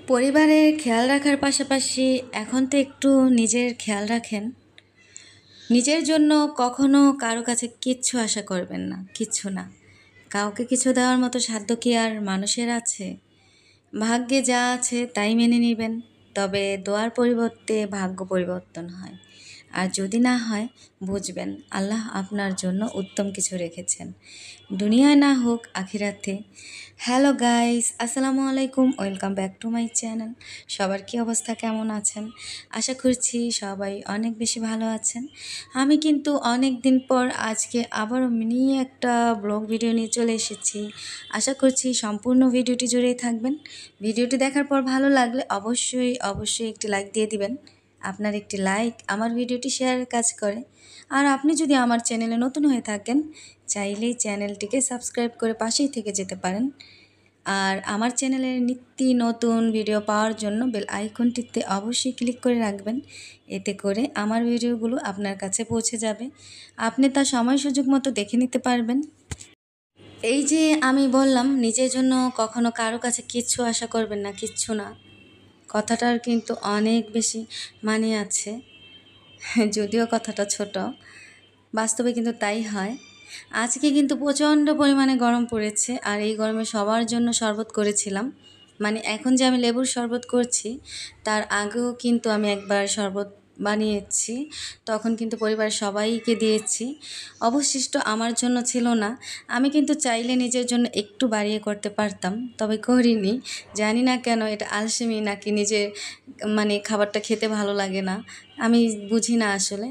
পরিবারের খেয়াল রাখার পাশাপাশি এখন তো একটু নিজের খেয়াল রাখেন। নিজের জন্য কখনো কারো কাছে কিচ্ছু আশা করবেন না, কিচ্ছু না। কাউকে কিছু দেওয়ার মতো সাধ্য কি আর মানুষের আছে? ভাগ্যে যা আছে তাই মেনে নেবেন, তবে দোয়ার পরিবর্তে ভাগ্য পরিবর্তন হয়। আর যদি না হয়, বুঝবেন আল্লাহ আপনার জন্য উত্তম কিছু রেখেছেন, দুনিয়ায় না হোক আখিরাতে। হ্যালো গাইস, আসসালামু আলাইকুম, welcome back to my channel. সবার কি অবস্থা, কেমন আছেন? আশা করছি সবাই অনেক বেশি ভালো আছেন। আমি কিন্তু অনেক দিন পর আজকে আবারও মিনি একটা ব্লগ ভিডিও নিয়ে চলে এসেছি। আশা করছি সম্পূর্ণ ভিডিওটি জুড়েই থাকবেন। ভিডিওটি দেখার পর ভালো লাগলে অবশ্যই একটি লাইক দিয়ে দিবেন। আপনার একটি লাইক আমার ভিডিওটি শেয়ারের কাজ করে। আর আপনি যদি আমার চ্যানেলে নতুন হয়ে থাকেন, চাইলেই চ্যানেলটিকে সাবস্ক্রাইব করে পাশেই থেকে যেতে পারেন। আর আমার চ্যানেলের নিত্য নতুন ভিডিও পাওয়ার জন্য বেল আইকনটিতে অবশ্যই ক্লিক করে রাখবেন। এতে করে আমার ভিডিওগুলো আপনার কাছে পৌঁছে যাবে, আপনি তা সময় সুযোগ মতো দেখে নিতে পারবেন। এই যে আমি বললাম নিজের জন্য কখনো কারো কাছে কিচ্ছু আশা করবেন না, কিচ্ছু না, কথাটার কিন্তু অনেক বেশি মানে আছে। যদিও কথাটা ছোট, বাস্তবে কিন্তু তাই হয়। আজকে কিন্তু প্রচণ্ড পরিমাণে গরম পড়েছে, আর এই গরমে সবার জন্য শরবত করেছিলাম। মানে এখন যে আমি লেবুর শরবত করছি, তার আগেও কিন্তু আমি একবার শরবত বানিয়েছি, তখন কিন্তু পরিবারের সবাইকে দিয়েছি। অবশিষ্ট আমার জন্য ছিল না। আমি কিন্তু চাইলে নিজের জন্য একটু বাড়িয়ে করতে পারতাম, তবে করিনি। জানি না কেন, এটা আলসেমি নাকি নিজের খাবারটা খেতে ভালো লাগে না, আমি বুঝি না আসলে।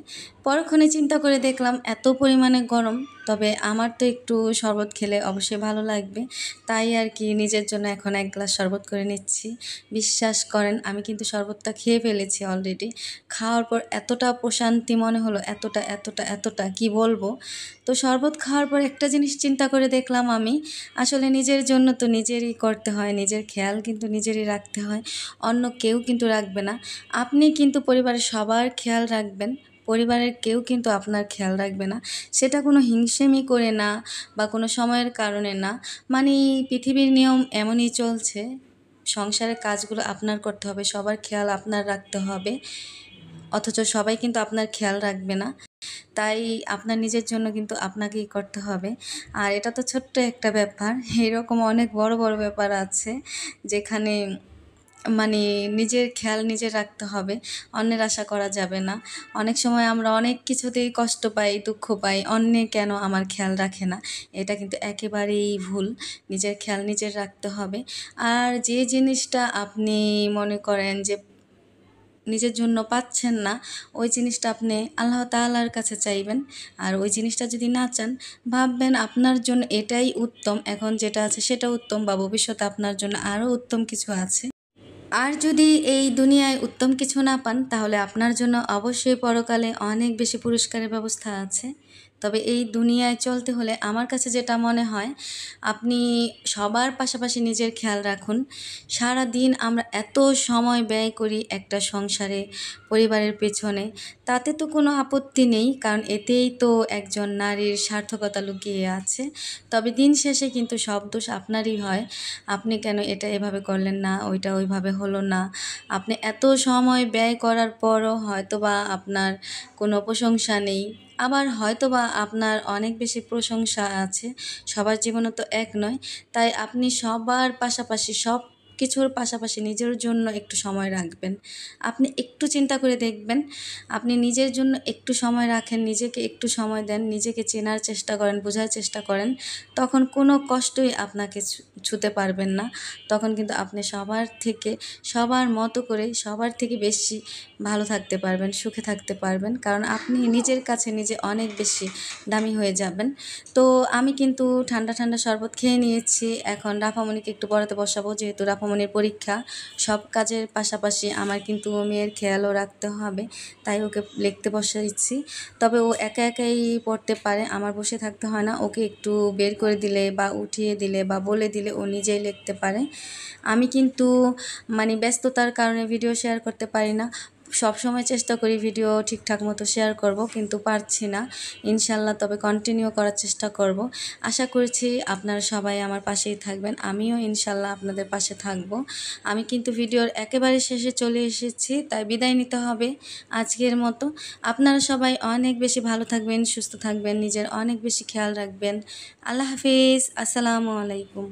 পরক্ষণে চিন্তা করে দেখলাম এত পরিমাণে গরম, তবে আমার তো একটু শরবত খেলে অবশ্যই ভালো লাগবে, তাই আর কি নিজের জন্য এখন এক গ্লাস শরবত করে নিচ্ছি। বিশ্বাস করেন আমি কিন্তু শরবতটা খেয়ে ফেলেছি অলরেডি। খাওয়ার পর এতটা প্রশান্তি মনে হলো, এতটা এতটা এতটা কি বলবো। তো শরবত খাওয়ার পর একটা জিনিস চিন্তা করে দেখলাম, আমি আসলে নিজের জন্য তো নিজেরই করতে হয়, নিজের খেয়াল কিন্তু নিজেরই রাখতে হয়, অন্য কেউ কিন্তু রাখবে না। আপনি কিন্তু পরিবারের সবার খেয়াল রাখবেন, পরিবারের কেউ কিন্তু আপনার খেয়াল রাখবে না। সেটা কোনো হিংসেমি করে না, বা কোনো সময়ের কারণে না। পৃথিবীর নিয়ম এমনই চলছে, সংসারের কাজগুলো আপনার করতে হবে, সবার খেয়াল আপনার রাখতে হবে, অথচ সবাই কিন্তু আপনার খেয়াল রাখবে না। তাই আপনার নিজের জন্য কিন্তু আপনাকেই করতে হবে। আর এটা তো ছোট্ট একটা ব্যাপার, এরকম অনেক বড় বড় ব্যাপার আছে যেখানে নিজের খেয়াল নিজে রাখতে হবে, অন্যের আশা করা যাবে না। অনেক সময় আমরা অনেক কিছুতেই কষ্ট পাই, দুঃখ পাই, অন্যে কেন আমার খেয়াল রাখে না। এটা কিন্তু একেবারেই ভুল। নিজের খেয়াল নিজের রাখতে হবে। আর যে জিনিসটা আপনি মনে করেন যে নিজের জন্য পাচ্ছেন না, ওই জিনিসটা আপনি আল্লাহ তাআলার কাছে চাইবেন। আর ওই জিনিসটা যদি না চান, ভাববেন আপনার জন্য এটাই উত্তম, এখন যেটা আছে সেটা উত্তম, বা ভবিষ্যতে আপনার জন্য আরও উত্তম কিছু আছে। আর যদি এই দুনিয়ায় উত্তম কিছু না পান, তাহলে আপনার জন্য অবশ্যই পরকালে অনেক বেশি পুরস্কারের ব্যবস্থা আছে। তবে এই দুনিয়ায় চলতে হলে আমার কাছে যেটা মনে হয়, আপনি সবার পাশাপাশি নিজের খেয়াল রাখুন। সারা দিন আমরা এত সময় ব্যয় করি একটা সংসারে, পরিবারের পেছনে, তাতে তো কোনো আপত্তি নেই, কারণ এতেই তো একজন নারীর সার্থকতা লুকিয়ে আছে। তবে দিন শেষে কিন্তু সব দোষ আপনারই হয়। আপনি কেন এটা এভাবে করলেন না, ওইটা ওইভাবে হলো না। আপনি এত সময় ব্যয় করার পরও হয়তোবা আপনার কোনো প্রশংসা নেই, আবার হয়তোবা আপনার অনেক বেশি প্রশংসা আছে। সবার জীবনে তো এক নয়। তাই আপনি সবার পাশাপাশি, সব কিছুর পাশাপাশি নিজের জন্য একটু সময় রাখবেন। আপনি একটু চিন্তা করে দেখবেন, আপনি নিজের জন্য একটু সময় রাখেন, নিজেকে একটু সময় দেন, নিজেকে চেনার চেষ্টা করেন, বোঝার চেষ্টা করেন, তখন কোনো কষ্টই আপনাকে ছুতে পারবেন না। তখন কিন্তু আপনি সবার মতো করে সবার থেকে বেশি ভালো থাকতে পারবেন, সুখে থাকতে পারবেন, কারণ আপনি নিজের কাছে নিজে অনেক বেশি দামি হয়ে যাবেন। তো আমি কিন্তু ঠান্ডা ঠান্ডা শরবত খেয়ে নিয়েছি। এখন রাফামণিকে একটু পড়াতে বসাবো, যেহেতু রাফামণির পরীক্ষা। সব কাজের পাশাপাশি আমার কিন্তু মেয়ের খেয়ালও রাখতে হবে, তাই ওকে লিখতে বসাইছি। তবে ও একা একাই পড়তে পারে, আমার বসে থাকতে হয় না। ওকে একটু বের করে দিলে বা উঠিয়ে দিলে বা বলে দিলে ও নিজেই লিখতে পারে। আমি কিন্তু ব্যস্ততার কারণে ভিডিও শেয়ার করতে পারি না। সব সময় চেষ্টা করি ভিডিও ঠিকঠাক মতো শেয়ার করব, কিন্তু পারছি না। ইনশাল্লাহ তবে কন্টিনিউ করার চেষ্টা করব। আশা করছি আপনারা সবাই আমার পাশেই থাকবেন, আমিও ইনশাল্লাহ আপনাদের পাশে থাকব। আমি কিন্তু ভিডিওর একেবারে শেষে চলে এসেছি, তাই বিদায় নিতে হবে আজকের মতো। আপনারা সবাই অনেক বেশি ভালো থাকবেন, সুস্থ থাকবেন, নিজের অনেক বেশি খেয়াল রাখবেন। আল্লাহ হাফিজ, আসসালামু আলাইকুম।